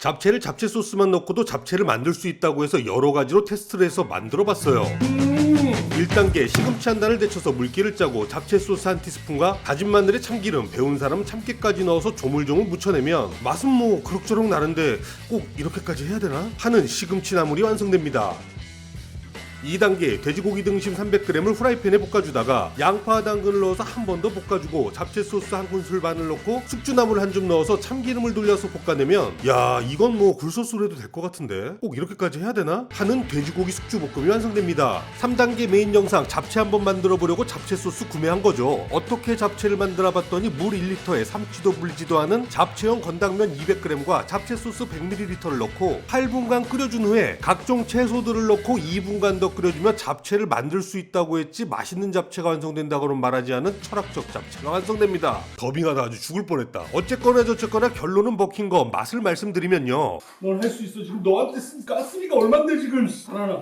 잡채를 잡채 소스만 넣고도 잡채를 만들 수 있다고 해서 여러 가지로 테스트를 해서 만들어 봤어요. 1단계 시금치 한 단을 데쳐서 물기를 짜고 잡채 소스 한 티스푼과 다진 마늘에 참기름, 배운 사람은 참깨까지 넣어서 조물조물 무쳐내면 맛은 뭐 그럭저럭 나는데 꼭 이렇게까지 해야 되나? 하는 시금치 나물이 완성됩니다. 2단계 돼지고기 등심 300g을 후라이팬에 볶아주다가 양파, 당근을 넣어서 한 번 더 볶아주고 잡채 소스 한 큰술 반을 넣고 숙주나물 한 줌 넣어서 참기름을 돌려서 볶아내면 야 이건 뭐 굴소스로 해도 될 것 같은데 꼭 이렇게까지 해야 되나? 하는 돼지고기 숙주볶음이 완성됩니다. 3단계 메인 영상 잡채 한번 만들어 보려고 잡채 소스 구매한 거죠. 어떻게 잡채를 만들어 봤더니 물 1리터에 삶지도 불지도 않은 잡채용 건당면 200g과 잡채 소스 100ml를 넣고 8분간 끓여준 후에 각종 채소들을 넣고 2분간 더 끓여주면 잡채를 만들 수 있다고 했지 맛있는 잡채가 완성된다고는 말하지 않은 철학적 잡채가 완성됩니다. 더빙하다 아주 죽을 뻔했다. 어쨌거나 저쨌거나 결론은 먹힌 거 맛을 말씀드리면요. 넌 할 수 있어. 지금 너한테 가스비가 얼만데 지금.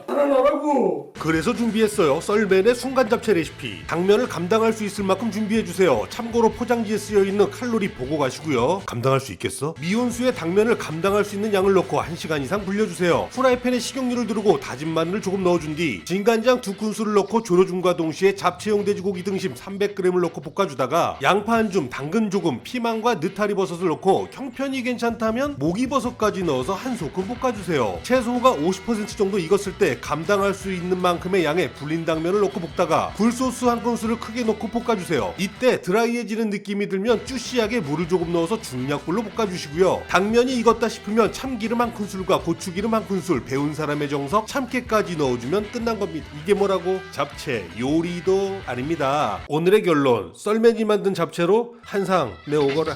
하나라고. 그래서 준비했어요. 썰맨의 순간 잡채 레시피. 당면을 감당할 수 있을 만큼 준비해주세요. 참고로 포장지에 쓰여있는 칼로리 보고 가시고요. 감당할 수 있겠어? 미온수에 당면을 감당할 수 있는 양을 넣고 1시간 이상 불려주세요. 프라이팬에 식용유를 두르고 다진 마늘을 조금 넣어준 뒤 진간장 2큰술을 넣고 졸여줌과 동시에 잡채용 돼지고기 등심 300g을 넣고 볶아주다가 양파 한 줌, 당근 조금, 피망과 느타리버섯을 넣고 형편이 괜찮다면 목이버섯까지 넣어서 한 소끔 볶아주세요. 채소가 50% 정도 익었을 때 감당할 수 있는 만큼의 양의 불린 당면을 넣고 볶다가 굴소스 한 큰술을 크게 넣고 볶아주세요. 이때 드라이해지는 느낌이 들면 쭈시하게 물을 조금 넣어서 중약불로 볶아주시고요. 당면이 익었다 싶으면 참기름 한 큰술과 고추기름 한 큰술, 배운 사람의 정석 참깨까지 넣어주면 끝난 겁니다. 이게 뭐라고? 잡채 요리도 아닙니다. 오늘의 결론, 썰맨이 만든 잡채로 한상 내오거라.